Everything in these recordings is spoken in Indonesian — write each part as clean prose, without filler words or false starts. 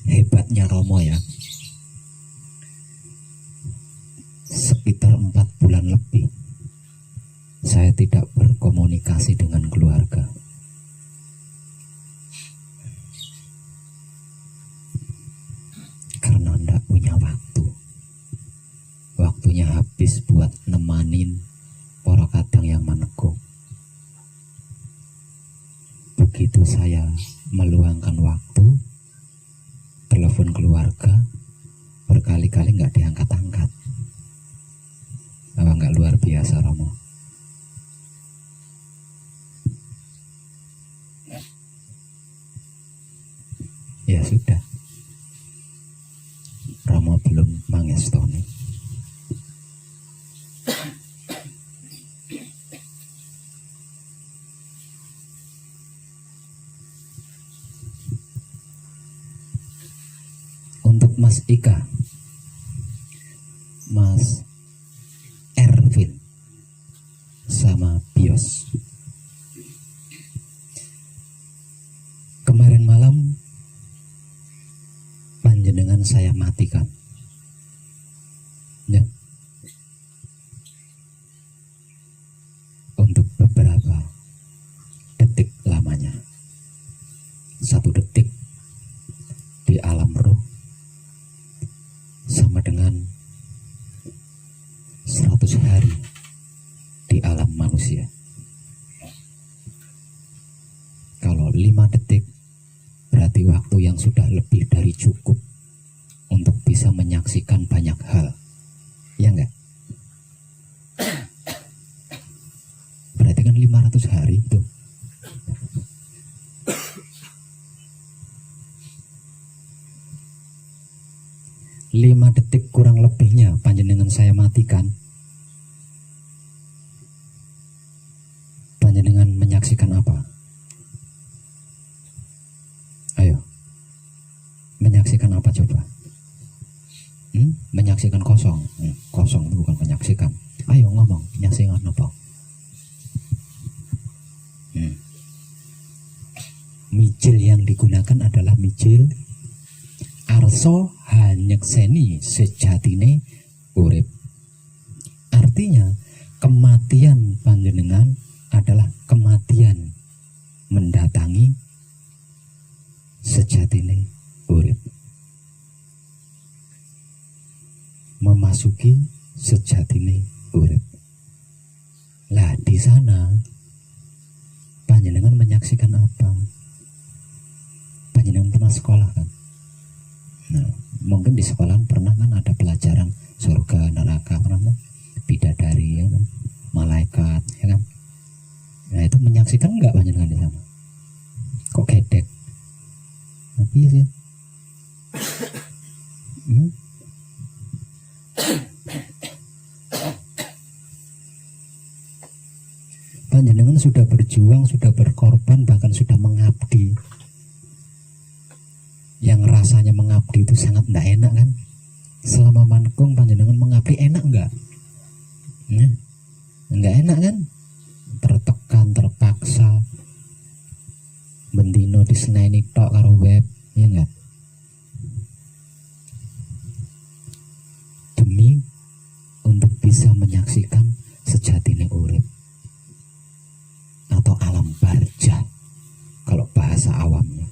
Hebatnya Romo ya, sekitar 4 bulan lebih saya tidak berkomunikasi dengan keluarga. Karena tidak punya waktu. Waktunya habis buat nemanin para kadang yang menekuk. Begitu saya meluangkan waktu, telepon keluarga, berkali-kali nggak diangkat-angkat. Apa nggak luar biasa Romo? Ya sudah, Romo belum mangestoni. Untuk Mas Ika, Mas Ervin, sama Bios, kemarin malam panjenengan saya matikan ya, untuk beberapa detik lamanya. 1 detik di alam roh sama dengan 100 hari di alam manusia. Kalau 5 detik berarti waktu yang sudah lebih dari cukup untuk bisa menyaksikan banyak hal, ya enggak? Berarti kan 500 hari itu. Lima detik kurang lebihnya panjenengan saya matikan. Panjenengan menyaksikan apa? Ayo, menyaksikan apa coba? Menyaksikan kosong. Kosong itu bukan menyaksikan. Ayo ngomong, menyaksikan apa? Mijil yang digunakan adalah mijil arso hanyekseni sejatine urip. Artinya kematian panjenengan adalah kematian mendatangi sejatine urip, memasuki sejatine urip. Lah di sana panjenengan menyaksikan apa? Panjenengan pernah sekolah kan? Nah, mungkin di sekolah pernah kan ada pelajaran surga, neraka, pernah kan? Bidadari, ya kan? Malaikat, ya kan? Nah itu menyaksikan enggak panjenengan di sana? Kok gedek? Tapi sih. Panjenengan sudah berjuang, sudah berkorban, bahkan sudah mengabdi. Yang rasanya mengabdi itu sangat tidak enak kan? Selama manekung panjenengan mengabdi enak enggak? Enggak enak kan? Tertekan, terpaksa, bendino diseneni tok karo web, ya enggak? Demi untuk bisa menyaksikan sejatine urip atau alam barjah kalau bahasa awamnya.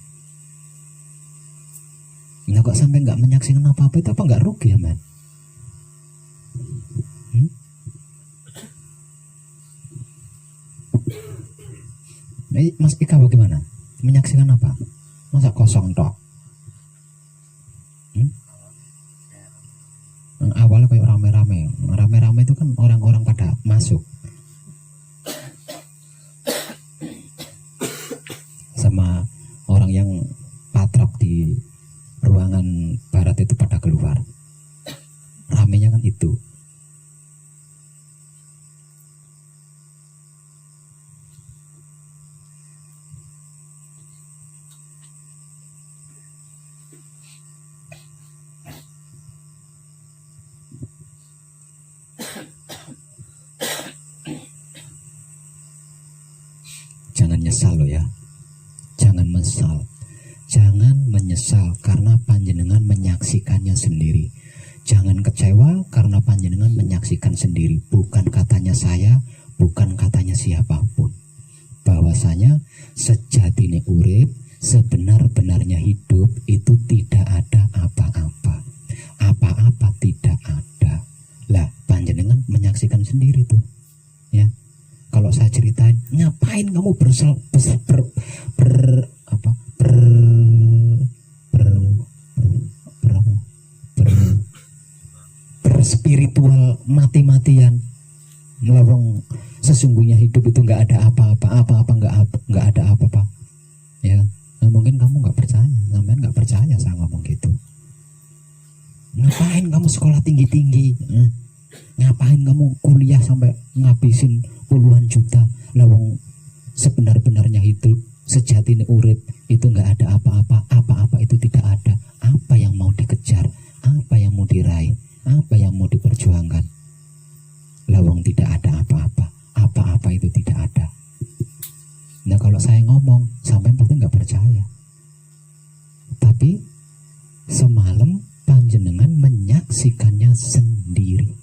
Nah kok sampai nggak menyaksikan apa-apa itu, apa nggak rugi ya man? Mas Ika bagaimana? Menyaksikan apa? Masa kosong tok? Awalnya kayak rame-rame. Rame-rame itu kan orang-orang pada masuk. Sama orang yang patrap di ruangan barat itu pada keluar. Ramenya kan itu. Jangan nyesal loh ya. Jangan menyesal. Jangan menyesal karena panjenengan menyaksikannya sendiri. Jangan kecewa karena panjenengan menyaksikan sendiri. Bukan katanya saya, bukan katanya siapapun. Bahwasanya sejatine urip, sebenar-benarnya hidup itu tidak ada apa-apa. Apa-apa tidak ada. Lah, panjenengan menyaksikan sendiri tuh. Ya. Kalau saya ceritain, ngapain kamu berspiritual mati-matian, melorong sesungguhnya hidup itu nggak ada apa-apa, nggak ada apa-apa. Ya, nah, mungkin kamu nggak percaya, sampean nggak percaya saya ngomong gitu. Ngapain kamu sekolah tinggi-tinggi? Ngapain kamu kuliah sampai ngabisin puluhan juta? Lawang sebenar-benarnya hidup, sejatinya urip itu nggak ada apa-apa. Apa-apa itu tidak ada. Apa yang mau dikejar? Apa yang mau diraih? Apa yang mau diperjuangkan? Lawang tidak ada apa-apa. Apa-apa itu tidak ada. Nah, kalau saya ngomong, sampai pasti nggak percaya. Tapi semalam panjenengan menyaksikannya sendiri,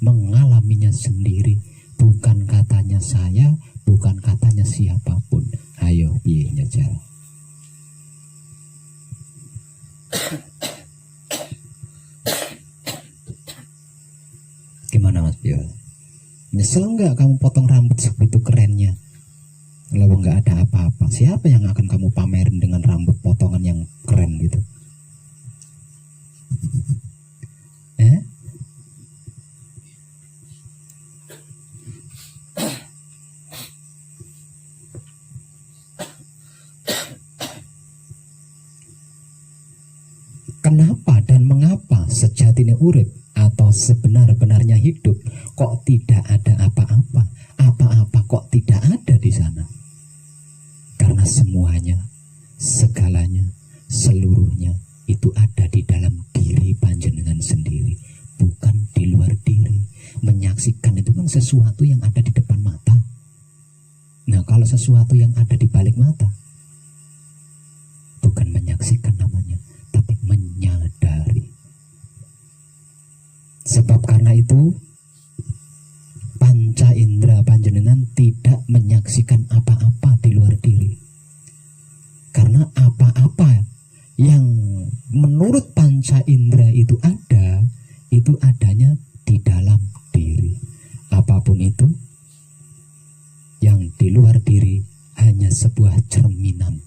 mengalaminya sendiri. Bukan katanya saya, bukan katanya siapapun. Ayo, piye nyejal. Gimana Mas Bio? Nyesel nggak kamu potong rambut sebegitu kerennya? Kalau nggak ada apa-apa, siapa yang akan kamu pamerin dengan rambut potongan yang keren gitu? Kenapa dan mengapa sejatinya urip atau sebenar-benarnya hidup kok tidak ada apa-apa? Apa-apa kok tidak ada di sana? Karena semuanya, segalanya, seluruhnya itu ada di dalam diri panjenengan sendiri, bukan di luar diri. Menyaksikan itu kan sesuatu yang ada di depan mata. Nah, kalau sesuatu yang ada di balik mata, bukan menyaksikan namanya, tapi menyadari. Sebab karena itu panca indera panjenengan tidak menyaksikan apa-apa di luar diri. Karena apa-apa yang menurut panca indera itu adanya di dalam diri. Apapun itu yang di luar diri hanya sebuah cerminan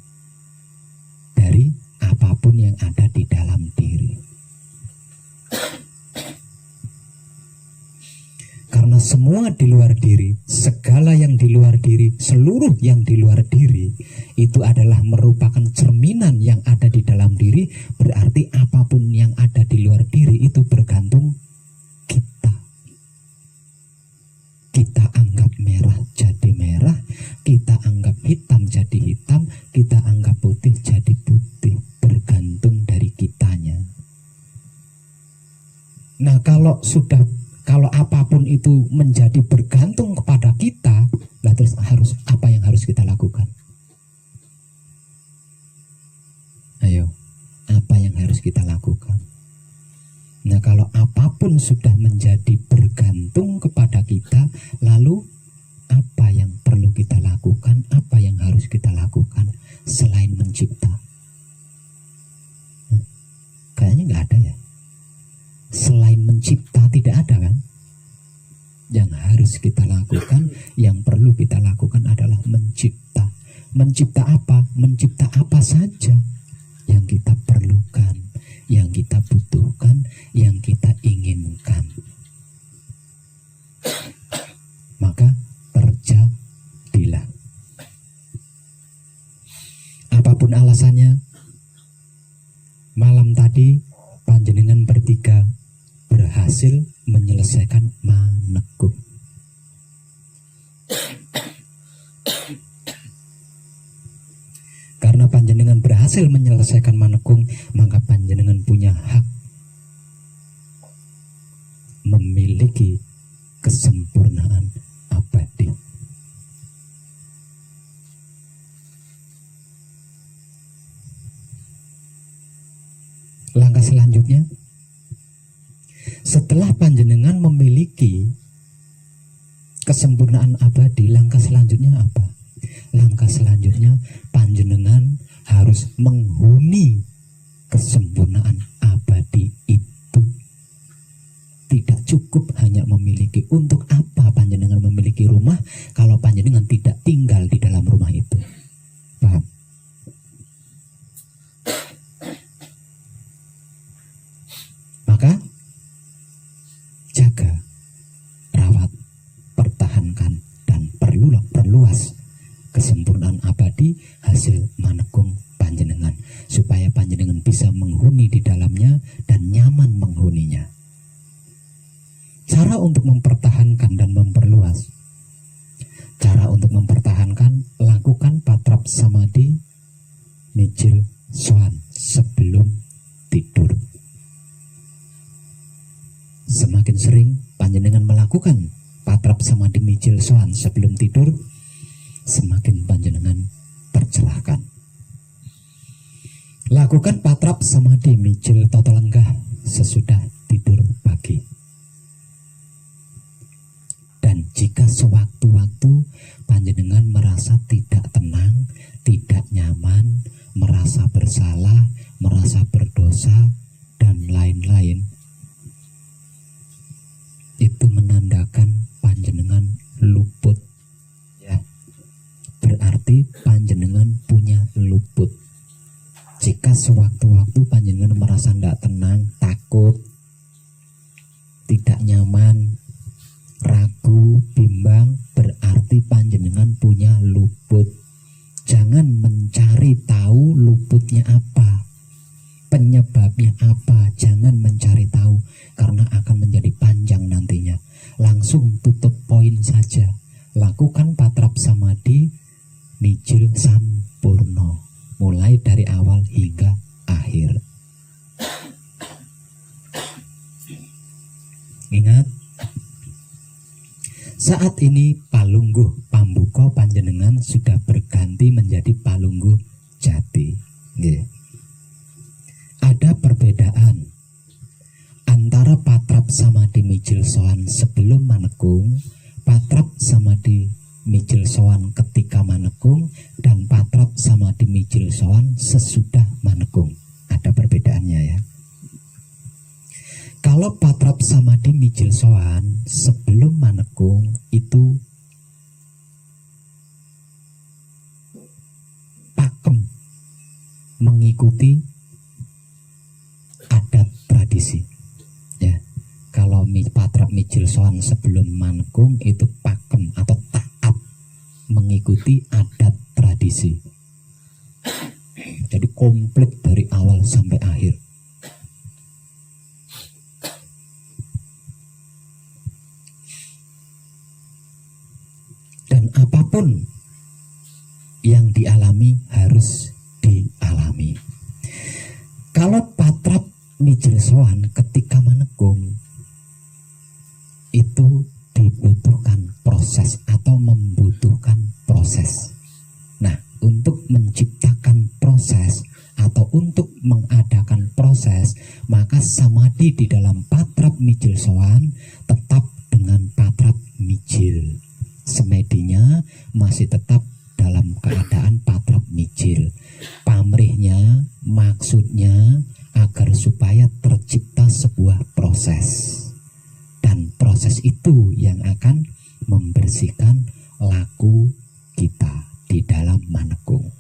dari apapun yang ada di dalam diri. Karena semua di luar diri, segala yang di luar diri, seluruh yang di luar diri itu adalah merupakan cerminan yang ada di dalam diri. Berarti apapun yang ada di luar diri itu bergantung kita. Kita anggap merah jadi merah, kita anggap hitam jadi hitam, kita anggap putih jadi putih, bergantung dari kitanya. Nah, kalau apapun itu menjadi bergantung kepada kita, lah terus apa yang harus kita lakukan? Ayo, apa yang harus kita lakukan? Nah, kalau apapun sudah menjadi bergantung kepada kita, lalu apa yang perlu kita lakukan? Apa yang harus kita lakukan selain mencipta? Kayaknya nggak ada ya. Selain mencipta tidak ada kan? Yang harus kita lakukan, yang perlu kita lakukan adalah mencipta. Mencipta apa? Mencipta apa saja yang kita perlukan, yang kita butuhkan, yang kita inginkan. Maka terjadilah. Apapun alasannya, malam tadi panjenengan bertiga berhasil menyelesaikan manekung. Karena panjenengan berhasil menyelesaikan manekung, maka panjenengan punya hak memiliki kesempurnaan abadi. Langkah selanjutnya, setelah panjenengan memiliki kesempurnaan abadi, langkah selanjutnya apa? Langkah selanjutnya panjenengan harus menghuni kesempurnaan abadi itu. Tidak cukup hanya memiliki. Untuk apa panjenengan memiliki rumah kalau panjenengan tidak tinggal di dalam rumah itu? Paham? Maka jaga, rawat, pertahankan, dan perluas kesempurnaan abadi hasil manekung panjenengan, supaya panjenengan bisa menghuni di dalamnya dan nyaman menghuninya. Cara untuk mempertahankan dan memperluas. Cara untuk mempertahankan, lakukan patrap samadhi mijil soan sebelum tidur. Semakin sering panjenengan melakukan patrap samadhi mijil soan sebelum tidur, semakin panjenengan tercerahkan. Lakukan patrap samadhi mijil toto lenggah sesudah tidur pagi. Dan jika sewaktu-waktu panjenengan merasa tidak tenang, tidak nyaman, merasa bersalah, merasa berdosa, dan lain-lain, itu menandakan panjenengan luput, ya. Berarti panjenengan punya luput. Jika sewaktu-waktu panjenengan merasa tidak tenang, takut, tidak nyaman, ragu, bimbang, berarti panjenengan punya luput. Jangan mencari tahu luputnya apa, penyebabnya apa. Jangan mencari tahu, karena akan menjadi panjang nantinya. Langsung tutup poin saja. Lakukan patrap samadhi mijil sampurno, mulai dari awal hingga akhir. Ingat, saat ini palungguh pambuka panjenengan sudah berganti menjadi palungguh jati. Ada perbedaan antara patrap samadhi mijil soan sebelum manekung, patrap samadhi mijil soan ketika manekung, dan patrap samadhi mijil soan sesudah manekung. Ada perbedaannya, ya. Kalau patrap samadhi mijil soan sebelum manekung itu pakem, mengikuti adat tradisi, ya. Kalau patrap mijil soan sebelum manekung itu pakem atau taat, mengikuti adat tradisi. Jadi komplit dari awal sampai akhir. Dan apapun yang dialami harus dialami. Kalau patrap mijil soan ketika manekung itu dibutuhkan proses atau membutuhkan proses. Nah, untuk menciptakan proses atau untuk mengadakan proses, maka samadhi di dalam patrap mijil soan tetap dengan patrap mijil. Semedinya masih tetap dalam keadaan patrap mijil. Pamrihnya, maksudnya agar supaya tercipta sebuah proses. Dan proses itu yang akan membersihkan laku kita di dalam manekung.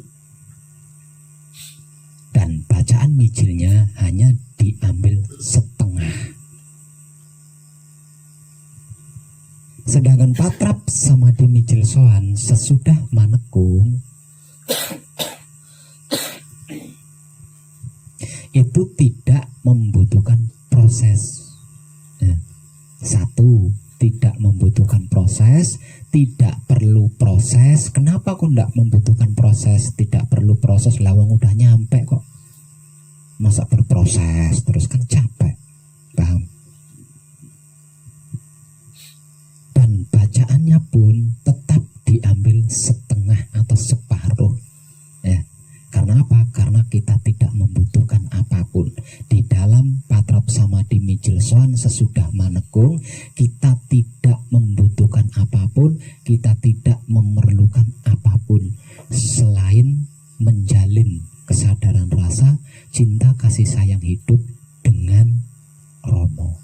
Dan bacaan mijilnya hanya diambil setengah. Sedangkan patrap samadhi mijil soan sesudah manekung itu tidak membutuhkan proses. Nah, satu, tidak membutuhkan proses, tidak perlu proses. Kenapa kok tidak membutuhkan proses, tidak perlu proses? Lawang udah nyampe kok, masa berproses terus, kan capek. Paham? Dan bacaannya pun tetap diambil setengah atau separuh, ya. Karena apa? Karena kita tidak membutuhkan apapun. Di dalam patrap samadhi mijil sowan sesudah manekung, kita tidak membutuhkan apapun, kita tidak memerlukan apapun selain menjalin kesadaran rasa cinta kasih sayang hidup dengan Romo.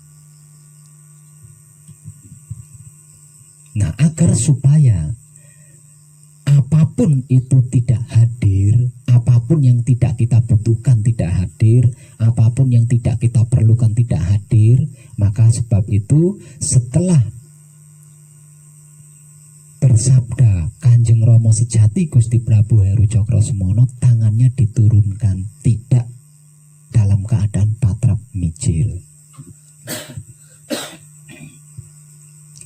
Nah, agar supaya apapun itu tidak hadir, apapun yang tidak kita butuhkan tidak hadir, apapun yang tidak kita perlukan tidak hadir, maka sebab itu setelah bersabda Kanjeng Rama Sejati Gusti Prabu Heru Cokrosemono, tangannya diturunkan, tidak dalam keadaan patrap mijil.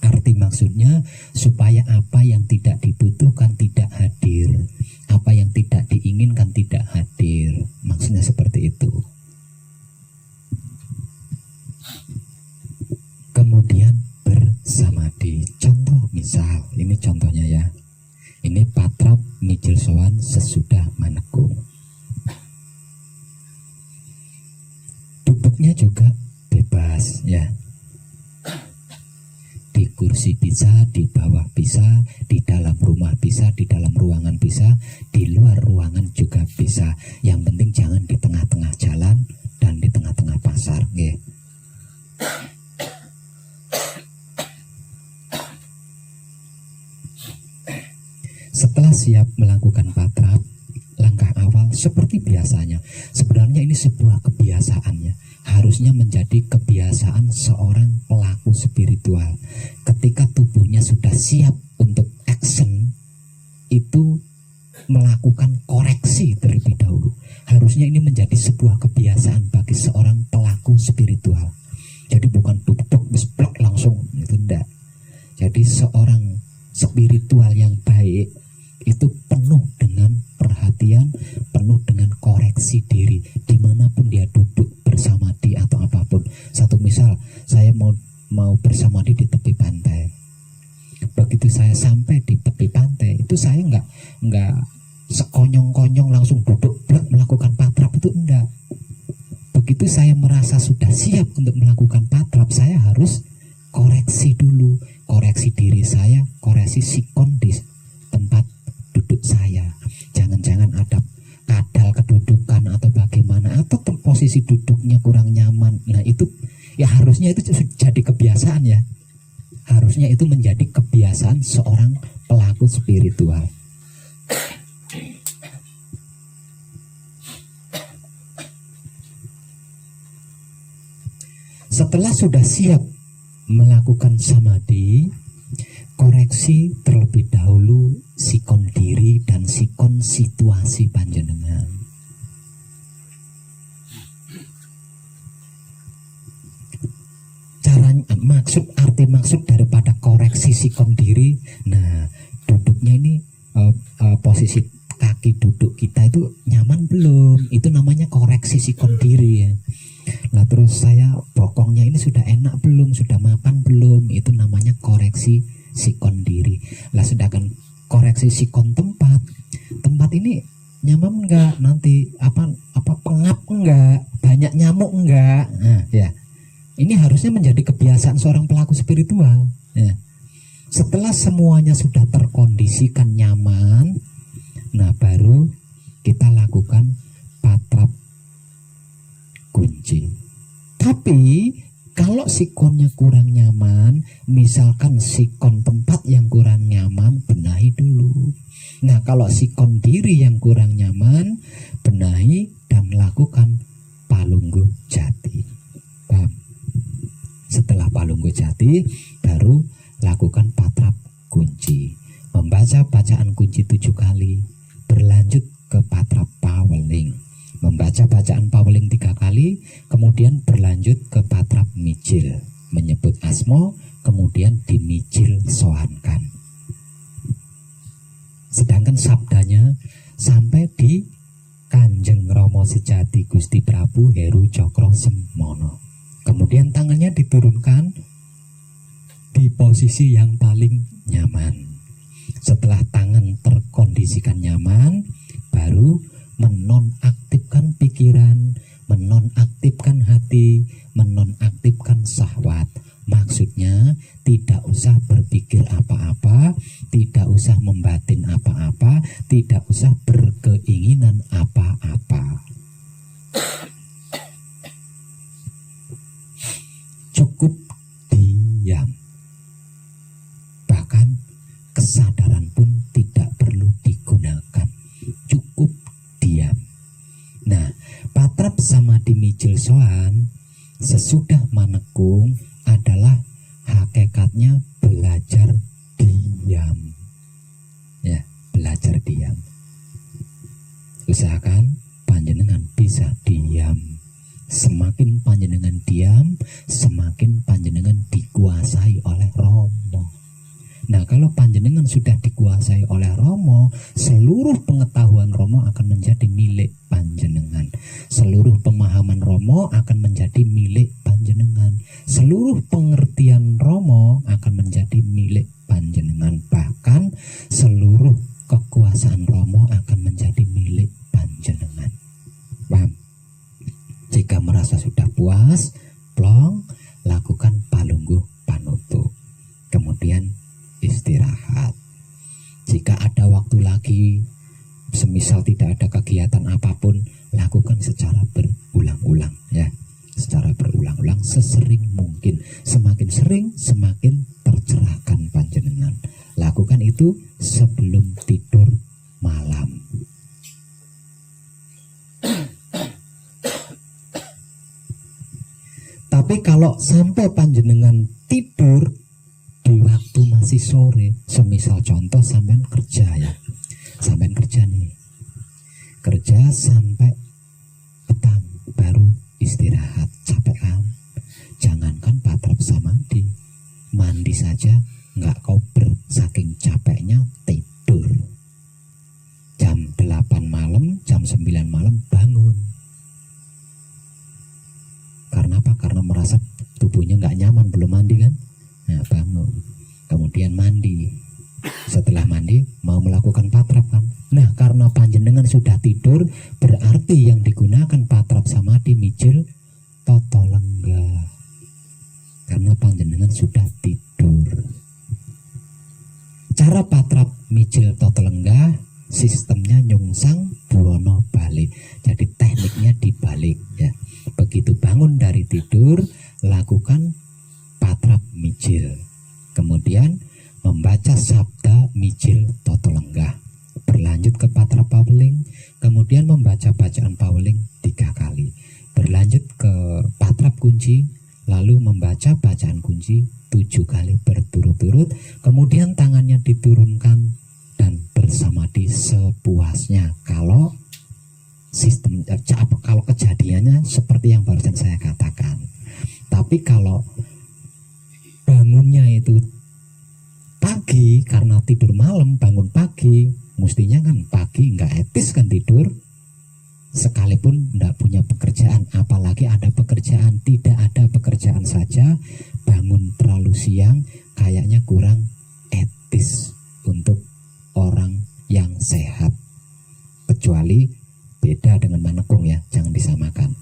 Arti maksudnya supaya apa yang tidak dibutuhkan tidak hadir, apa yang tidak diinginkan tidak hadir. Maksudnya seperti itu. Kemudian bersamadhi. Contoh misal, ini contohnya ya. Ini patrap mijil sowan sesudah manekung. Duduknya juga bebas ya. Di kursi bisa, di bawah bisa, di dalam rumah bisa, di dalam ruangan bisa, di luar ruangan juga bisa. Yang penting jangan di tengah-tengah jalan dan di tengah-tengah pasar, nggih. Setelah siap melakukan patrap, langkah awal seperti biasanya. Sebenarnya ini sebuah kebiasaannya. Harusnya menjadi kebiasaan seorang pelaku spiritual. Ketika tubuhnya sudah siap untuk action, itu melakukan koreksi terlebih dahulu. Harusnya ini menjadi sebuah kebiasaan bagi seorang pelaku spiritual. Jadi bukan duduk besplok langsung, itu enggak. Jadi seorang spiritual yang baik itu penuh dengan perhatian, penuh dengan koreksi diri dimanapun dia duduk bersamadhi atau apapun. Satu misal, saya mau bersamadhi di tepi pantai. Begitu saya sampai di tepi pantai, itu saya nggak sekonyong-konyong langsung duduk melakukan patrap, itu enggak. Begitu saya merasa sudah siap untuk melakukan patrap, saya harus koreksi dulu, koreksi diri saya, koreksi sikon di tempat duduk saya. Jangan-jangan ada kadal kedudukan atau bagaimana, atau posisi duduknya kurang nyaman. Nah itu ya harusnya itu jadi kebiasaan ya. Harusnya itu menjadi kebiasaan seorang pelaku spiritual. Setelah sudah siap melakukan samadhi, koreksi terlebih dahulu sikon diri dan sikon situasi panjenengan. Arti maksud daripada koreksi sikon diri. Nah, duduknya ini posisi kaki duduk kita itu nyaman belum? Itu namanya koreksi sikon diri ya. Nah terus saya bokongnya ini sudah enak belum? Sudah mapan belum? Itu namanya koreksi sikon diri. Lah sedangkan koreksi sikon tempat ini nyaman enggak? Nanti apa pengap enggak? Banyak nyamuk enggak? Nah ya, ini harusnya menjadi kebiasaan seorang pelaku spiritual ya. Setelah semuanya sudah terkondisikan nyaman, nah baru kita lakukan patrap kunci. Tapi kalau sikonnya kurang nyaman, misalkan sikon tempat yang kurang nyaman, benahi dulu. Nah kalau sikon diri yang kurang nyaman, benahi dan lakukan palungguh jati. Paham? Setelah palungguh jati, baru lakukan patrap kunci. Membaca bacaan kunci 7 kali, berlanjut ke patrap paweling. Membaca bacaan paweling 3 kali, kemudian berlanjut ke patrap mijil, menyebut asmo, kemudian dimijil soankan. Sedangkan sabdanya sampai di Kanjeng Rama Sejati Gusti Prabu Heru Cokrosemono. Kemudian tangannya diturunkan di posisi yang paling nyaman. Setelah tangan terkondisikan nyaman, baru menonaktifkan pikiran, menonaktifkan hati, menonaktifkan syahwat. Maksudnya tidak usah berpikir apa-apa, tidak usah membatin apa-apa, tidak usah berkeinginan apa-apa. Cukup diam. Bahkan kesadaran pun tidak perlu digunakan. Cukup diam. Nah, patrap samadhi mijil soan sesudah manekung adalah hakikatnya belajar diam. Ya, belajar diam. Usahakan panjenengan bisa diam. Semakin panjenengan diam, semakin panjenengan dikuasai oleh Romo. Nah, kalau panjenengan sudah dikuasai oleh Romo, seluruh pengetahuan Romo akan menjadi milik panjenengan. Seluruh pemahaman Romo akan menjadi milik panjenengan. Seluruh pengertian Romo akan menjadi milik panjenengan. Bahkan seluruh kekuasaan Romo akan menjadi milik panjenengan. Paham? Jika merasa sudah puas, plong, lakukan palungguh panutup. Kemudian istirahat. Jika ada waktu lagi, semisal tidak ada kegiatan apapun, lakukan secara berulang-ulang ya. Secara berulang-ulang sesering mungkin. Semakin sering, semakin tercerahkan panjenengan. Lakukan itu sebelum tidur malam. Tapi kalau sampai panjenengan tidur di waktu masih sore, semisal contoh sampean kerja ya, sampean kerja nih, kerja sampai petang baru istirahat, capek kan? Jangankan patrap samadhi, mandi saja nggak kober, saking capeknya tidur. Jam 8 malam, jam 9 malam bangun. Karena apa? Karena merasa tubuhnya nggak nyaman, belum mandi kan? Nah, bangun. Kemudian mandi. Setelah mandi mau melakukan patrap kan? Nah, karena panjenengan sudah tidur, berarti yang digunakan patrap samadhi mijil toto lenggah. Karena panjenengan sudah tidur. Cara patrap mijil toto lenggah sistemnya nyungsang buwono balik. Jadi tekniknya dibalik ya. Begitu bangun dari tidur, lakukan patrap mijil. Kemudian membaca sabda mijil toto lenggah. Berlanjut ke patrap paweling, kemudian membaca bacaan paweling 3 kali. Berlanjut ke patrap kunci, lalu membaca bacaan kunci 7 kali berturut-turut. Kemudian tangannya diturunkan dan bersamadhi sepuasnya. Kalau sistem kalau kejadiannya seperti yang barusan saya katakan. Tapi kalau bangunnya itu pagi karena tidur malam, bangun pagi, mestinya kan pagi nggak etis kan tidur. Sekalipun nggak punya pekerjaan, apalagi ada pekerjaan, tidak ada pekerjaan saja, bangun terlalu siang kayaknya kurang etis untuk orang yang sehat. Kecuali beda dengan manekung ya, jangan disamakan.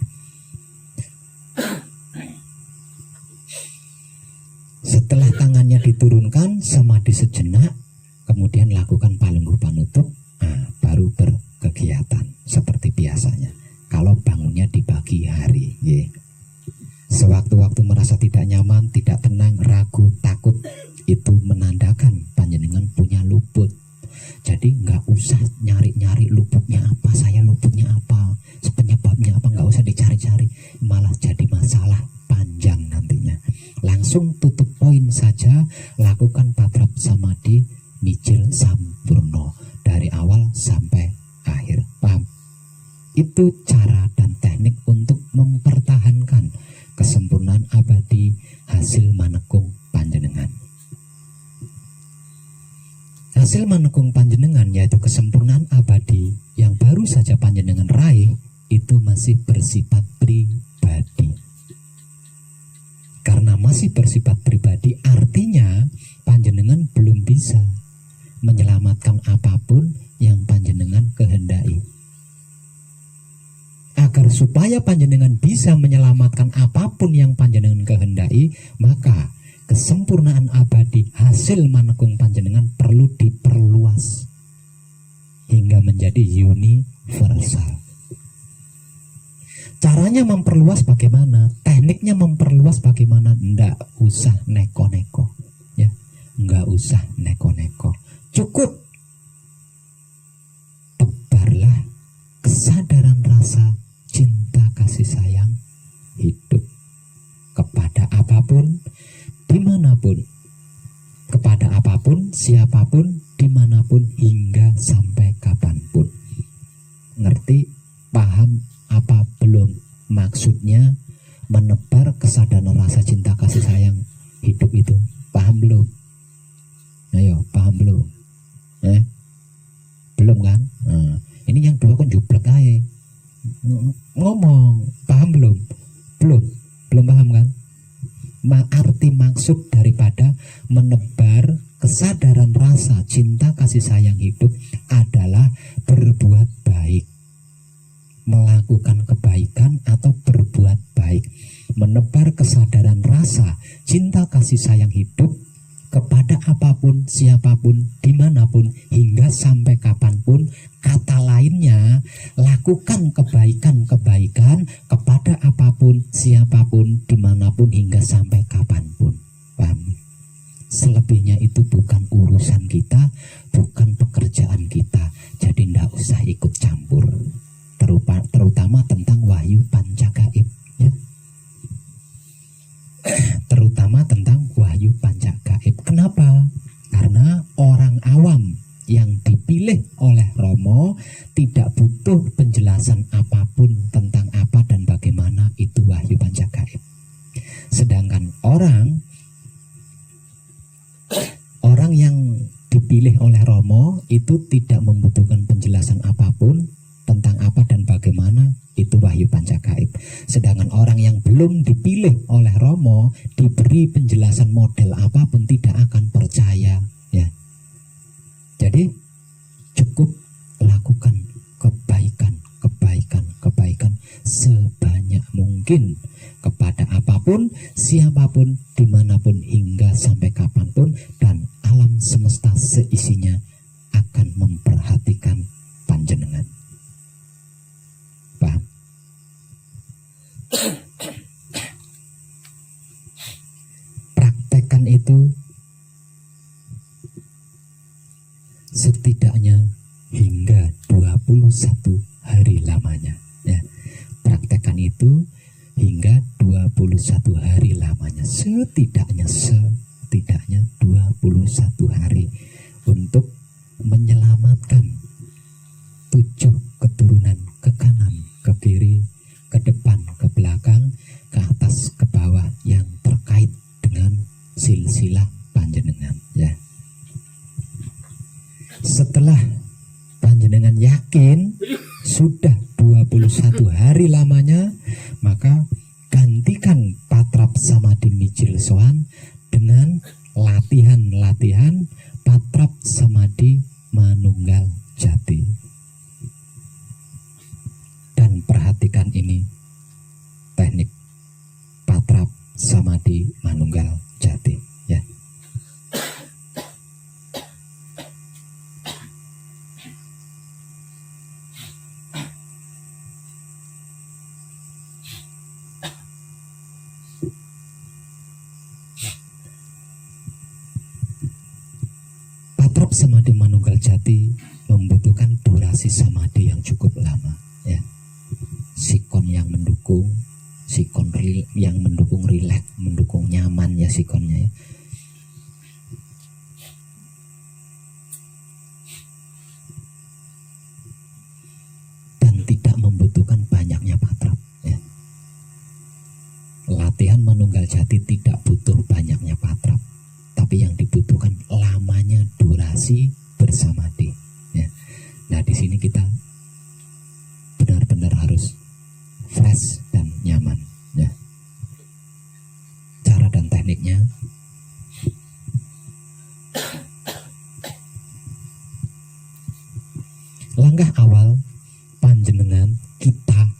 Setelah tangannya diturunkan, samadhi sejenak, kemudian lakukan palungguh panutup, baru berkegiatan seperti biasanya. Kalau bangunnya di pagi hari, ya. Sewaktu-waktu merasa tidak nyaman, tidak tenang, ragu, takut, itu menandakan panjenengan punya luput. Jadi nggak usah nyari-nyari luputnya apa, saya luputnya apa, penyebabnya apa, nggak usah dicari-cari, malah jadi masalah panjang nantinya. Langsung tutup poin saja, lakukan patrap samadhi mijil sampurno dari awal sampai akhir. Paham? Itu cara dan teknik untuk mempertahankan kesempurnaan abadi hasil manekung panjenengan. Hasil manekung panjenengan yaitu kesempurnaan abadi yang baru saja panjenengan raih itu masih bersifat pribadi. Karena masih bersifat pribadi, artinya panjenengan belum bisa menyelamatkan apapun yang panjenengan kehendaki. Agar supaya supaya panjenengan bisa menyelamatkan apapun yang panjenengan kehendaki, maka kesempurnaan abadi hasil manekung panjenengan perlu diperluas hingga menjadi universal. Caranya memperluas bagaimana? Tekniknya memperluas bagaimana? Nggak usah neko-neko, ya, nggak usah neko-neko. Cukup tebarlah kesadaran rasa cinta kasih sayang hidup kepada apapun, dimanapun, kepada apapun, siapapun, dimanapun, hingga sampai kapanpun. Ngerti? Paham apa belum? Maksudnya menebar kesadaran rasa cinta kasih sayang hidup itu. Paham belum? Ayo, paham belum? Belum kan? Nah, ini yang dua kan jublek aja. Ngomong, paham belum? Belum paham kan? Arti maksud daripada menebar kesadaran rasa cinta kasih sayang hidup adalah berbuat baik, melakukan kebaikan atau berbuat baik. Menebar kesadaran rasa cinta kasih sayang hidup kepada apapun, siapapun, dimanapun, hingga sampai kapanpun. Kata lainnya, lakukan kebaikan-kebaikan kepada apapun, siapapun, dimanapun, hingga sampai kapanpun. Paham? Selebihnya itu bukan urusan kita, bukan pekerjaan kita. Jadi tidak usah ikut campur, terutama tentang wahyu pancagaib, ya. Terutama tentang wahyu pancagaib. Kenapa? Karena orang awam yang dipilih oleh Romo tidak butuh penjelasan apapun tentang apa dan bagaimana itu wahyu pancagaib. Sedangkan orang yang dipilih oleh Romo itu tidak membutuhkan penjelasan apapun tentang apa dan bagaimana itu wahyu pancagaib. Sedangkan orang yang belum dipilih oleh Romo diberi penjelasan model apapun tidak akan percaya, ya. Jadi cukup lakukan kebaikan sebanyak mungkin kepada apapun, siapapun, dimanapun, hingga sampai kapanpun, dan alam semesta seisinya akan memperhatikan panjenengan. Paham? Praktekkan itu setidaknya hingga 21 hari lamanya, ya. Praktekkan itu hingga 21 hari lamanya, setidaknya 21 hari, untuk menyelamatkan 7 keturunan ke kanan, ke kiri, ke depan, ke belakang, ke atas, ke bawah yang terkait dengan silsilah panjenengan, ya. Setelah panjenengan yakin sudah 21 hari lamanya, maka gantikan patrap samadhi mijil soan dengan latihan patrap samadhi manunggal jati. Dan perhatikan ini, teknik patrap samadhi manunggal jati, ya. Patrap samadhi manunggal jati membutuhkan durasi samadhi yang cukup lama, ya. Sikon yang mendukung, yang mendukung rileks, mendukung nyaman, ya, sikonnya, ya. Dan tidak membutuhkan banyaknya patrap, ya. Latihan manunggal jati tidak butuh banyaknya patrap, tapi yang dibutuhkan lamanya durasi bersamadhi, ya. Nah, di sini kita benar-benar harus fresh dan nyaman, ya. Cara dan tekniknya, langkah awal panjenengan, kita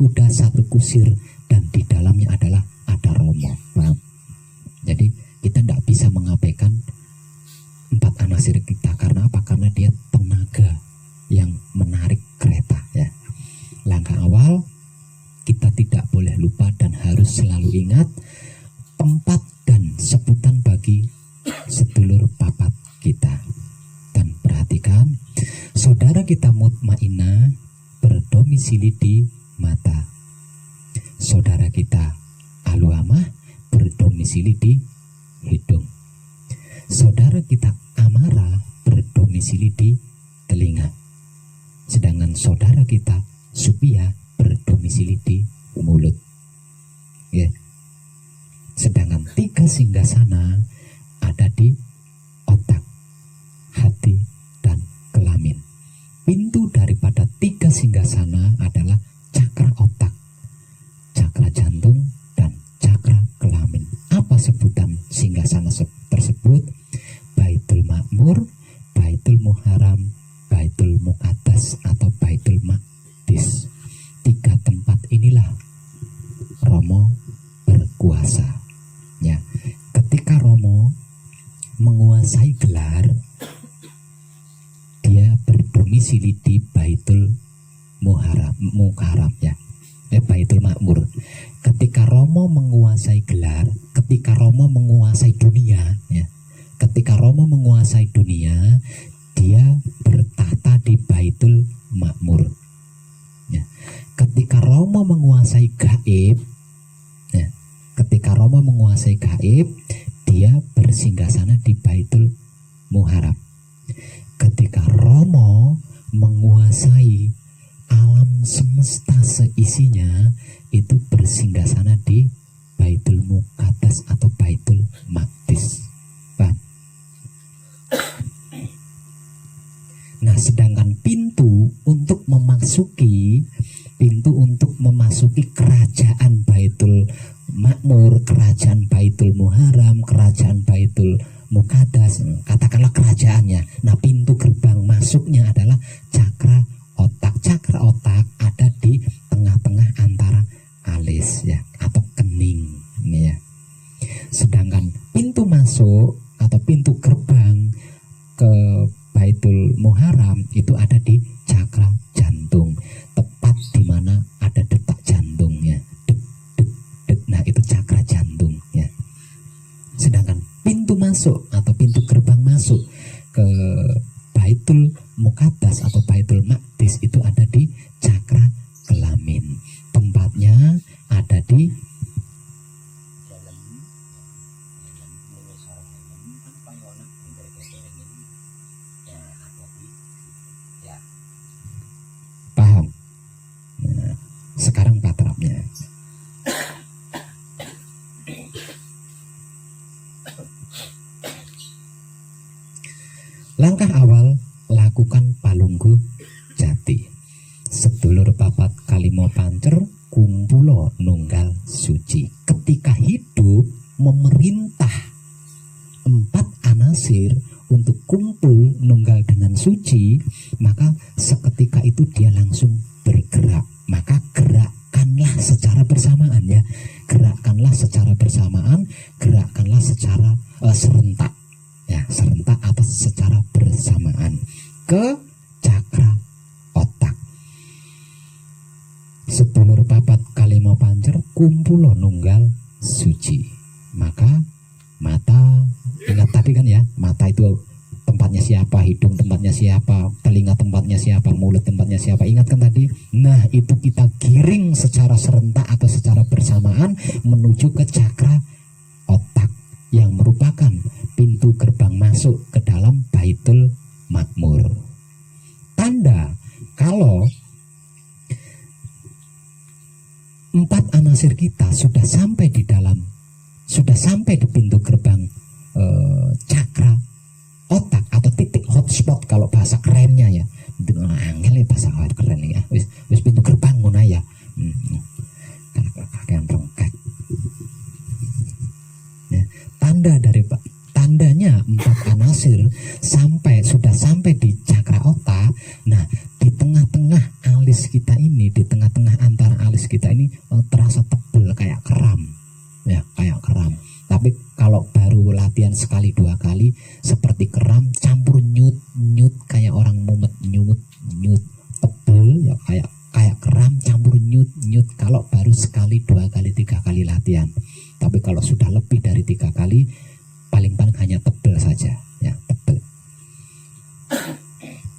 kuda, satu kusir, dan di dalamnya adalah ada Romo. Paham? Jadi kita tidak bisa mengabaikan 4 anasir kita. Karena apa? Karena dia tenaga yang menarik kereta ya. Langkah awal, kita tidak boleh lupa dan harus selalu ingat tempat dan sebutan bagi sedulur papat kita. Dan perhatikan, saudara kita mutmainah berdomisili di mata, saudara kita aluamah berdomisili di hidung, saudara kita amarah berdomisili di telinga, sedangkan saudara kita supia berdomisili di mulut ya. Sedangkan 3 singgasana ada di otak, hati, dan kelamin. Pintu daripada 3 singgasana adalah cakra otak, cakra jantung, dan cakra kelamin. Apa sebutan singgasana tersebut? Baitul Makmur, Baitul Muharram, Baitul Muqaddas atau Baitul Maqdis. 3 tempat inilah Romo berkuasa ya. Ketika Romo menguasai gelar, dia berdomisili di Baitul Muharram ya, Baitul Makmur. Ketika Romo menguasai gelar, ketika Romo menguasai dunia ya, ketika Romo menguasai dunia, dia bertahta di Baitul Makmur ya. Ketika Romo menguasai gaib ya, ketika Romo menguasai gaib, dia bersinggasana di Baitul Muharram. Ketika Romo menguasai alam semesta seisinya, itu bersinggasana di Baitul Muqaddas atau Baitul Maqdis. Paham? Nah, sedangkan pintu untuk memasuki kerajaan Baitul Makmur, kerajaan Baitul Muharram, kerajaan Baitul Muqaddas, katakanlah kerajaannya. Nah, pintu gerbang masuknya adalah cakra otak. Cakra otak ada di tengah-tengah antara alis ya, atau kening ya. Sedangkan pintu masuk atau pintu gerbang ke Baitul Muharram itu ada di cakra jantung, tepat di mana ada detak jantungnya. Dek, dek, dek. Nah, itu cakra jantung ya. Sedangkan pintu masuk atau pintu gerbang masuk ke Baitul Muqaddas atau Baitul Maqdis itu ada di cakra kelamin. Tempatnya ada di paham? Nah, sekarang patrapnya. Langkah awal, lakukan palungguh jati. Sedulur papat kalimo pancer kumpulo nunggal suci. Ketika hidup memerintah 4 anasir untuk kumpul nunggal dengan suci, maka seketika itu dia langsung bergerak. Maka gerakkanlah secara bersamaan ya. Gerakkanlah secara bersamaan, gerakkanlah secara serentak. Ya, serentak atau secara bersamaan ke cakra otak. Sedulur papat kalimo pancer kumpulo nunggal suci. Maka mata, ingat tadi kan ya, mata itu tempatnya siapa, hidung tempatnya siapa, telinga tempatnya siapa, mulut tempatnya siapa, ingat kan tadi? Nah, itu kita giring secara serentak atau secara bersamaan menuju ke cakra otak yang merupakan pintu gerbang masuk ke dalam Baitul Makmur. Tanda kalau 4 anasir kita sudah sampai di pintu gerbang cakra otak atau titik hotspot kalau bahasa kerennya ya. Dengan angel ya bahasa keren ya. Wis pintu gerbang ngono ya. Kakean rongkak. Ya, tandanya 4 anasir sudah sampai di cakra otak. Nah, di tengah-tengah alis kita ini, di tengah-tengah antara alis kita ini terasa tebal kayak keram, ya kayak keram. Tapi kalau baru latihan sekali dua kali seperti keram campur nyut kayak orang mumet, nyut tebal ya kayak keram campur nyut. Kalau baru sekali dua kali tiga kali latihan. Tapi kalau sudah lebih dari 3 kali paling hanya tebal saja, ya tebal.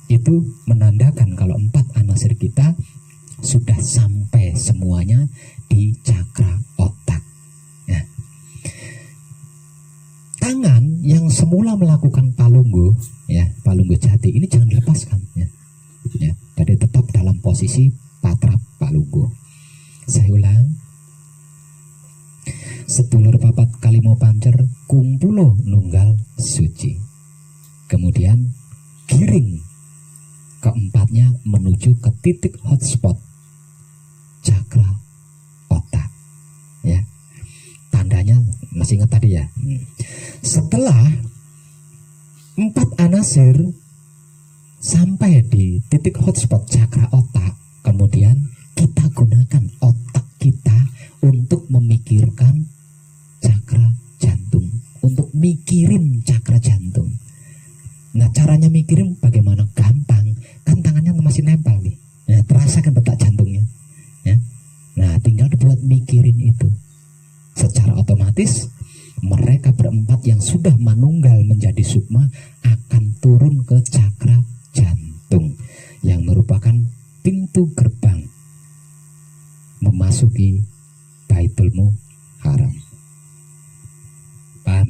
Itu menandakan kalau 4 anasir kita sudah sampai semuanya di cakra otak, ya. Tangan yang semula melakukan palunggu, ya palunggu jati ini jangan dilepaskan, ya. Jadi tetap dalam posisi patrap palunggu. Saya ulang, sedulur papat kalimo pancer kumpulo nunggal suci. Kemudian giring keempatnya menuju ke titik hotspot cakra otak, ya. Tandanya masih ingat tadi ya. Setelah 4 anasir sampai di titik hotspot cakra otak, kemudian kita gunakan otak kita untuk memikirkan cakra jantung, untuk mikirin cakra jantung. Nah, caranya mikirin bagaimana? Gampang, kan tangannya masih nempel nih. Nah, terasa kan detak jantungnya, ya. Nah, tinggal dibuat mikirin itu. Secara otomatis mereka berempat yang sudah manunggal menjadi sukma akan turun ke cakra jantung yang merupakan pintu gerbang memasuki Baitul Muharram. Paham?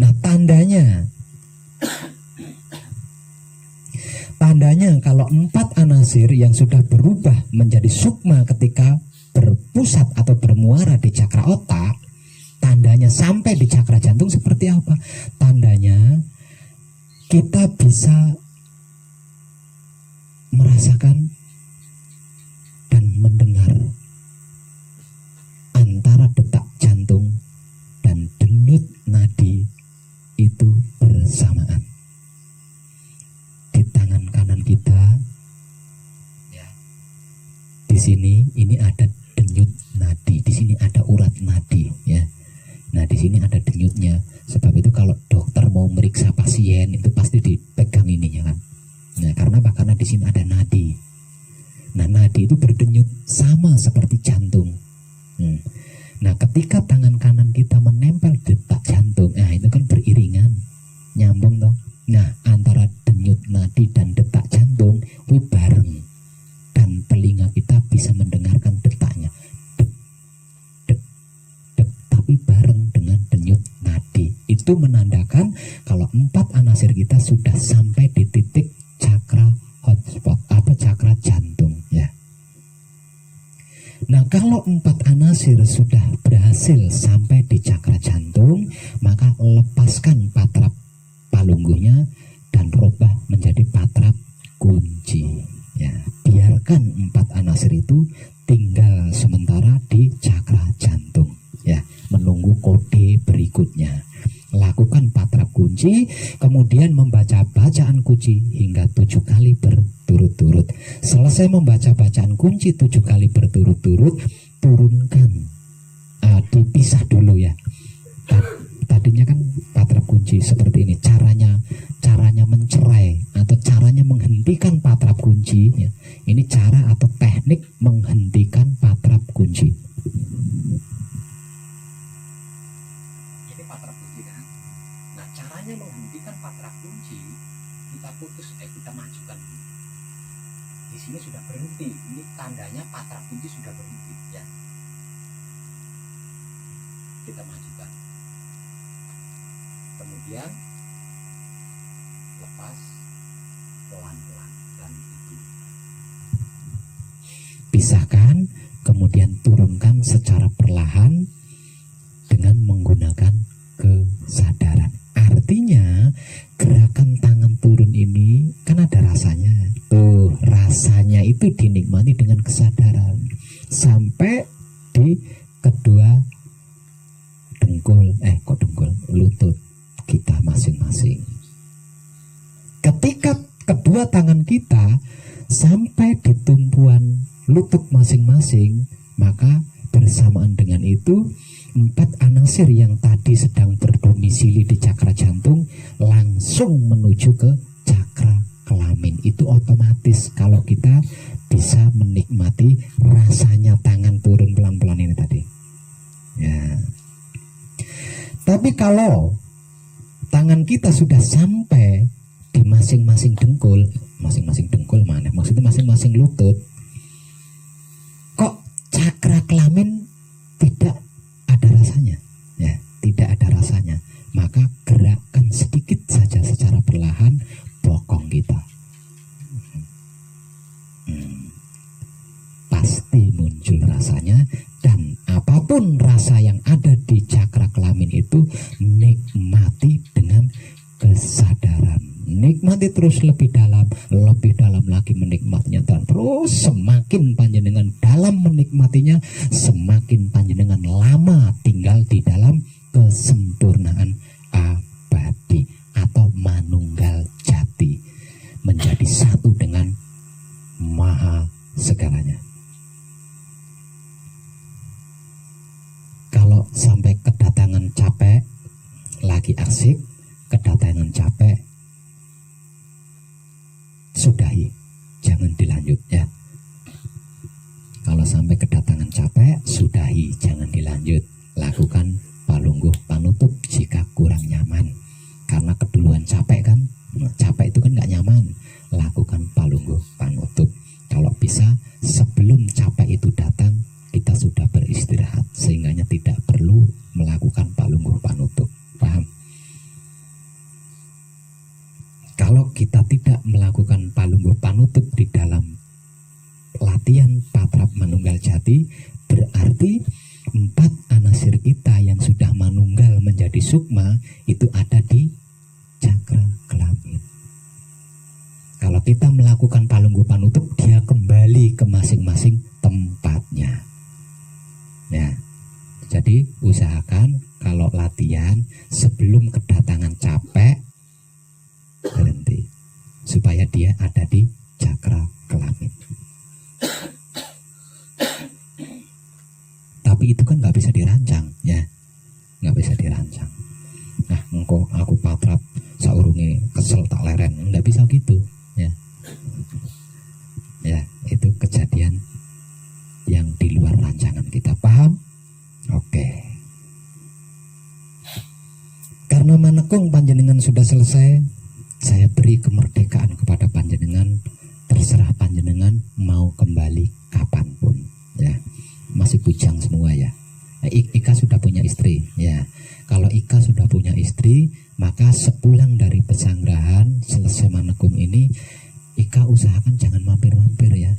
Nah, tandanya kalau 4 anasir yang sudah berubah menjadi sukma ketika berpusat atau bermuara di cakra otak, tandanya sampai di cakra jantung seperti apa? Tandanya kita bisa merasakan dan mendengar antara detak jantung dan denyut nadi itu bersamaan. Di tangan kanan kita, ya, di sini ini ada denyut nadi, di sini ada urat nadi, ya. Nah, di sini ada denyutnya. Sebab itu kalau dokter mau meriksa pasien itu pasti dipegang ininya kan. Nah, karena apa? Karena di sini ada nadi. Nah, nadi itu berdenyut sama seperti jantung. Nah, ketika tangan kanan kita menempel detak jantung, nah itu kan beriringan, nyambung toh. Nah, antara denyut nadi dan detak jantung itu bareng, dan telinga kita bisa mendengarkan detaknya, dek, dek, dek, tapi bareng dengan denyut nadi. Itu menandakan kalau 4 anasir kita sudah sampai di titik cakra hotspot, apa cakra jantung, ya. Nah, kalau 4 anasir sudah berhasil sampai di cakra jantung, maka lepaskan patrap palunggunya dan robah menjadi patrap kunci, ya. Biarkan 4 anasir itu tinggal sementara di cakra jantung, ya, menunggu kode berikutnya. Lakukan patrap kunci, kemudian membaca bacaan kunci hingga 7 kali berturut-turut. Selesai membaca bacaan kunci 7 kali berturut-turut, turunkan, dipisah dulu, ya. Tadinya kan patrap kunci seperti ini, caranya mencerai atau caranya menghentikan patrap kunci, ya. Ini cara atau teknik menghentikan patrap kunci. Ini patrap kunci kan. Nah, caranya menghentikan patrap kunci, kita putus, kita majukan. Di sini sudah berhenti, ini tandanya patrap kunci sudah berhenti, ya. Kita majukan. Kemudian lepas pelan-pelan dan itu. Pisahkan, kemudian turunkan secara perlahan dengan menggunakan kesadaran. Artinya gerakan tangan turun ini kan ada rasanya. Tuh, rasanya itu dinikmati dengan kesadaran sampai di kedua lutut kita masing-masing. Ketika kedua tangan kita sampai di tumpuan lutut masing-masing, maka bersamaan dengan itu 4 anasir yang tadi sedang berdomisili di cakra jantung langsung menuju ke cakra kelamin. Itu otomatis kalau kita bisa menikmati rasanya tangan turun pelan-pelan ini tadi ya. Tapi kalau tangan kita sudah sampai di masing-masing dengkul mana? Maksudnya masing-masing lutut, kok cakra kelamin tidak ada rasanya? Ya, tidak ada rasanya. Maka gerakkan sedikit saja secara perlahan bokong kita. Pasti muncul rasanya, dan apapun rasa yang ada di cakra kelamin itu nikmati dengan kesadaran. Nikmati terus lebih dalam lagi menikmatinya, dan terus semakin panjenengan dalam menikmatinya, semakin panjenengan lama tinggal di dalam kesempurnaan abadi atau manunggal jati, menjadi satu dengan maha segalanya. Kalau sampai kedatangan capek, lagi asik, kedatangan capek, sudahi, jangan dilanjut ya. Kalau sampai kedatangan capek, sudahi, jangan dilanjut. Lakukan palungguh panutup jika kurang nyaman, karena keduluan capek kan. Capek itu kan nggak nyaman. Lakukan palungguh panutup. Kalau bisa sebelum capek itu datang, kita sudah beristirahat, sehingga tidak perlu melakukan palungguh panutup. Paham? Kalau kita tidak melakukan palungguh panutup di dalam latihan patrap manunggal jati, berarti 4 anasir kita yang sudah manunggal menjadi sukma itu ada di cakra kelamin. Kalau kita melakukan palungguh panutup, dia kembali ke masing-masing tempatnya. Ya, jadi usahakan kalau latihan sebelum kedatangan capek, berhenti supaya dia ada di cakra kelamin. Tapi itu kan nggak bisa dirancang ya, nggak bisa dirancang. Nah, engkau aku patrap saurunge kesel tak leren, nggak bisa gitu ya. Ya, itu kejadian yang di luar rancangan kita. Paham? Oke. Karena manekung panjenengan sudah selesai, saya beri kemerdekaan kepada panjenengan. Terserah panjenengan mau kembali kapanpun ya. Masih bujang semua ya. Ika sudah punya istri ya. Kalau Ika sudah punya istri, maka sepulang dari pesanggrahan selesai manekung ini, Ika usahakan jangan mampir-mampir ya.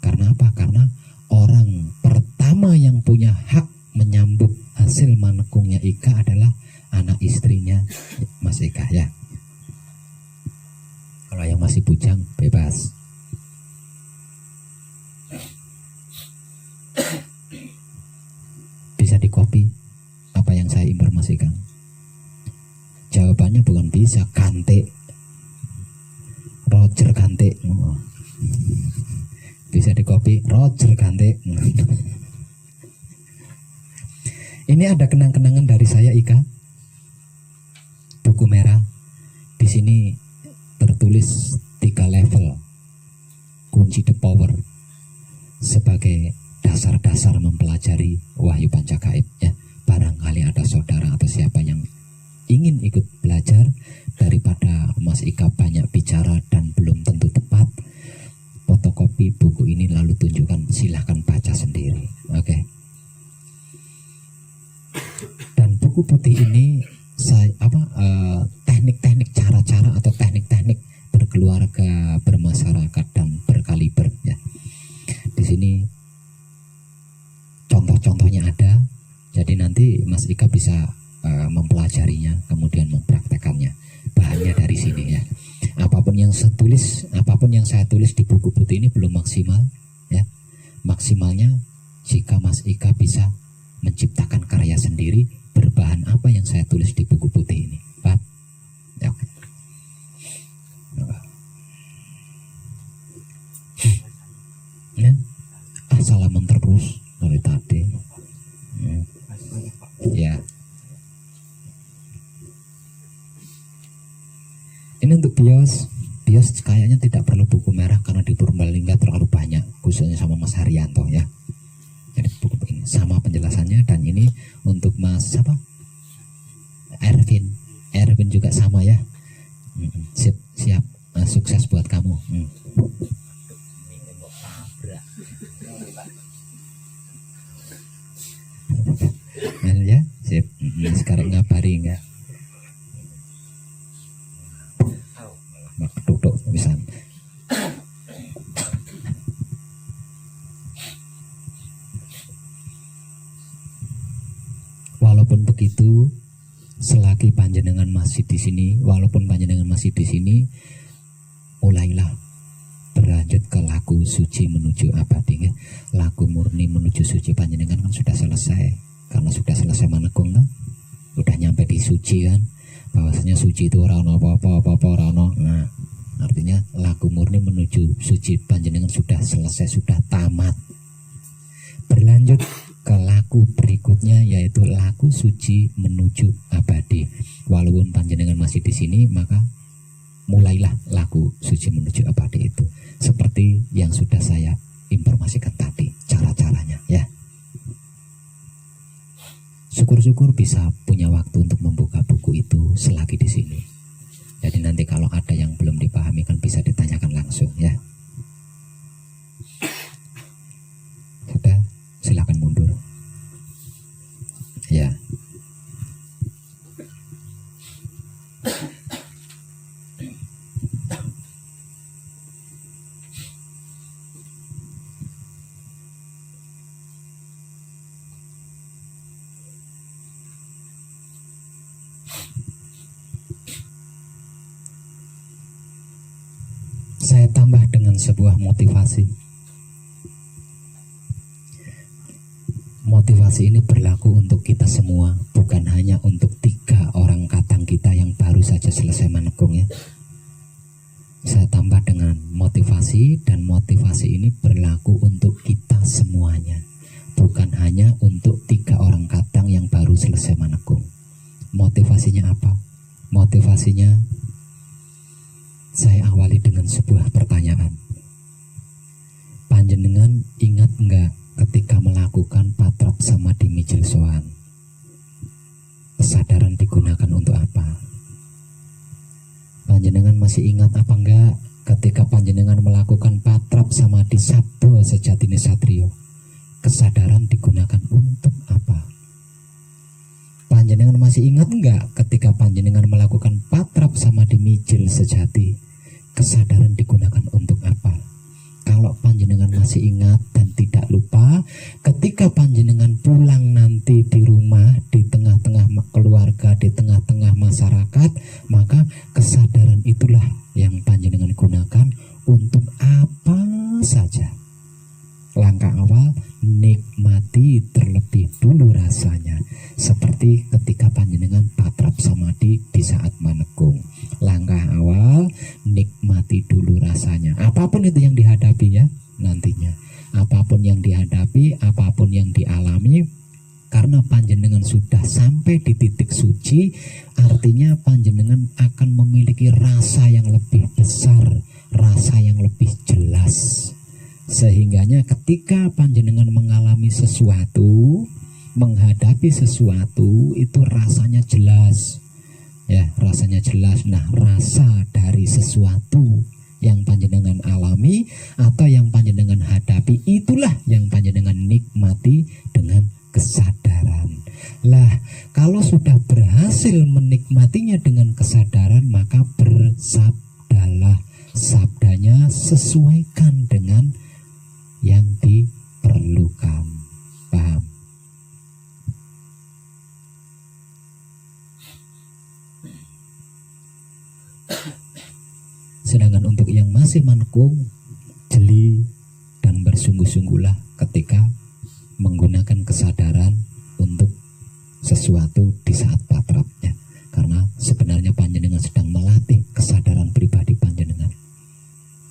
Karena apa? Karena orang pertama yang punya hak menyambut hasil manekungnya Ika adalah anak istrinya Mas Ika ya. Kalau yang masih bujang bebas. Bisa di copy apa yang saya informasikan. Jawabannya bukan bisa, Kante, Roger Kante. Bisa di copy Roger Kante. Ini ada kenang-kenangan dari saya Ika. Buku merah. Di sini tertulis 3 level kunci the power sebagai dasar-dasar mempelajari Wahyu Pancagaib ya. Barangkali ada saudara atau siapa yang ingin ikut belajar, daripada Mas Ika banyak bicara dan belum tentu tepat, fotokopi buku ini lalu tunjukkan, silahkan baca sendiri. Oke. Dan buku putih ini saya teknik-teknik, cara-cara atau teknik-teknik berkeluarga, bermasyarakat dan berkaliber ya. Di sini contoh-contohnya ada, jadi nanti Mas Ika bisa mempelajarinya kemudian mempraktekannya. Bahannya dari sini ya. Apapun yang saya tulis di buku putih ini belum maksimal ya. Maksimalnya jika Mas Ika bisa menciptakan karya sendiri berbahan apa yang saya tulis di buku putih ini. Paham? Ya, oke. Ya. terus dari tadi. Ya. Ini untuk bios. Bios kayaknya tidak perlu buku merah karena di Purbalingga terlalu banyak, khususnya sama Mas Haryanto ya. Jadi buku ini sama penjelasannya, dan ini untuk Mas siapa? Erwin juga sama ya. Siap. Sukses buat kamu. Ya, sip. Sekarang ngabari enggak? Duduk bisa. Walaupun begitu, selagi panjenengan masih di sini, mulailah berlanjut ke laku suci menuju abadi. Laku murni menuju suci panjenengan kan sudah selesai, karena sudah selesai manekung kan, udah nyampe di suci kan, bahwasanya suci itu ora ono apa-apa ora ono. Nah, artinya laku murni menuju suci panjenengan sudah selesai, sudah tamat. Berlanjut ke laku berikutnya, yaitu laku suci menuju abadi. Walaupun panjenengan masih di sini, maka mulailah laku suci menuju abadi itu, seperti yang sudah saya informasikan tadi cara-caranya ya. Syukur-syukur bisa punya waktu untuk membuka buku itu selagi di sini. Jadi nanti kalau ada yang belum dipahami kan bisa ditanyakan langsung ya. Sudah, silakan mundur. Ya. Saya tambah dengan sebuah motivasi. Motivasi ini berlaku untuk kita semua, bukan hanya untuk 3 orang katang kita yang baru saja selesai manekung ya. Saya tambah dengan motivasi, dan motivasi ini berlaku untuk kita semuanya, bukan hanya untuk 3 orang katang yang baru selesai manekung. Motivasinya apa? Motivasinya saya awali dengan sebuah pertanyaan. Panjenengan ingat enggak ketika melakukan patrap samadhi mijil sowan, kesadaran digunakan untuk apa? Panjenengan masih ingat apa enggak ketika panjenengan melakukan patrap samadhi sabdo sejatine satrio, kesadaran digunakan untuk apa? Panjenengan masih ingat enggak ketika panjenengan melakukan patrap samadhi mijil sejati, kesadaran digunakan untuk apa? Kalau panjenengan masih ingat dan tidak lupa, ketika panjenengan pulang nanti di rumah, di tengah-tengah keluarga, di tengah-tengah masyarakat, maka kesadaran itulah yang panjenengan gunakan untuk apa saja. Langkah awal, nikmati terlebih dulu rasanya, seperti ketika panjenengan patrap samadhi di saat manekung. Langkah awal, nikmati dulu rasanya, apapun itu yang dihadapi ya nantinya, apapun yang dihadapi, apapun yang dialami, karena panjenengan sudah sampai di titik suci, artinya panjenengan akan memiliki rasa yang lebih besar, rasa yang lebih jelas. Sehingganya ketika panjenengan mengalami sesuatu, menghadapi sesuatu, itu rasanya jelas ya, rasanya jelas. Nah, rasa dari sesuatu yang panjenengan alami atau yang panjenengan hadapi, itulah yang panjenengan nikmati dengan kesadaran. Lah, kalau sudah berhasil menikmatinya dengan kesadaran, maka bersabdalah. Sabdanya sesuaikan dengan yang diperlukan. Paham? Sedangkan untuk yang masih manekung, jeli dan bersungguh-sungguhlah ketika menggunakan kesadaran untuk sesuatu di saat patrapnya, karena sebenarnya panjenengan sedang melatih kesadaran pribadi panjenengan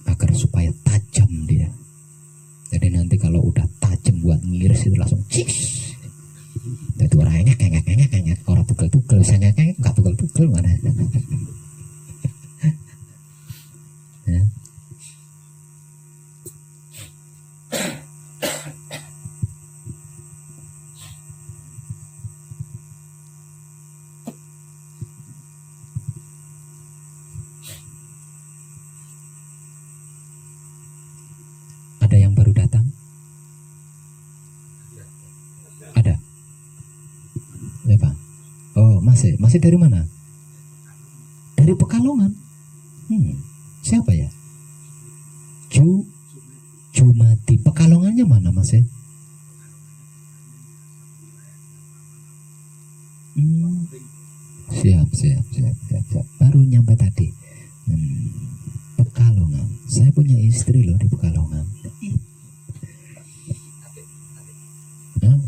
agar supaya tajam dia. Jadi nanti kalau udah tajam buat itu langsung cis. Jadi orang engek, orang tugel-tugel, saya engek, nggak tugel-tugel mana? Ya. Ada yang baru datang? Ada? Ya Pak. Oh masih dari mana? Dari Pekalongan. Siapa ya? Jumati. Pekalongannya mana Mas ya? Siap. Baru nyampe tadi. Pekalongan. Saya punya istri loh di Pekalongan.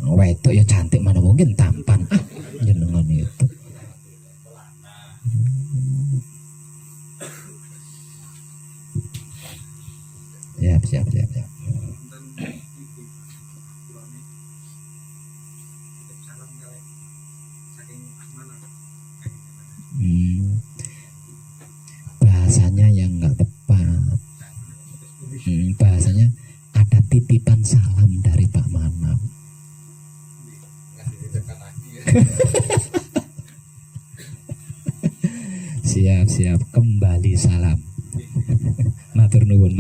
Wah itu ya cantik, mana mungkin tampan. Jenengan itu. Siap. Bahasanya yang nggak tepat. Bahasanya ada titipan salam dari Pak Manap. Siap kembali salam. Matur nuwun.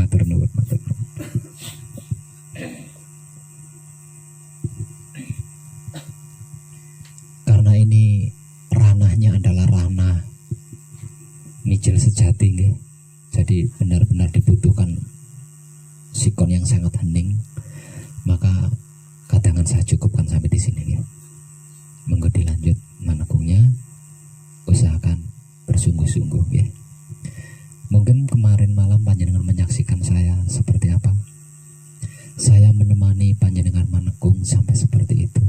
Karena ini ranahnya adalah ranah mijil sejati nggih. Jadi benar-benar dibutuhkan sikon yang sangat hening. Maka kadangan saya cukupkan sampai di sini ya. Monggo dilanjut manekungnya, usahakan bersungguh-sungguh ya. Mungkin kemarin malam panjenengan menyaksikan saya seperti apa. Saya menemani panjenengan manekung sampai seperti itu.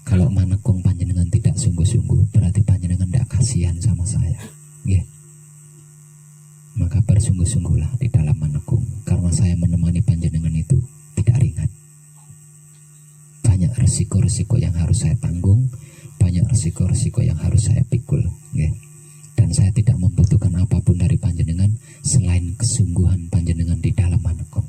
Kalau manekung panjenengan tidak sungguh-sungguh, berarti panjenengan tidak kasihan sama saya ya. Maka bersungguh-sungguhlah di dalam manekung, karena saya menemani panjenengan itu tidak ringan. Banyak resiko-resiko yang harus saya tanggung, banyak resiko-resiko yang harus saya pikul ya. Dan saya tidak membutuhkan apapun dari panjenengan selain kesungguhan panjenengan di dalam manekung.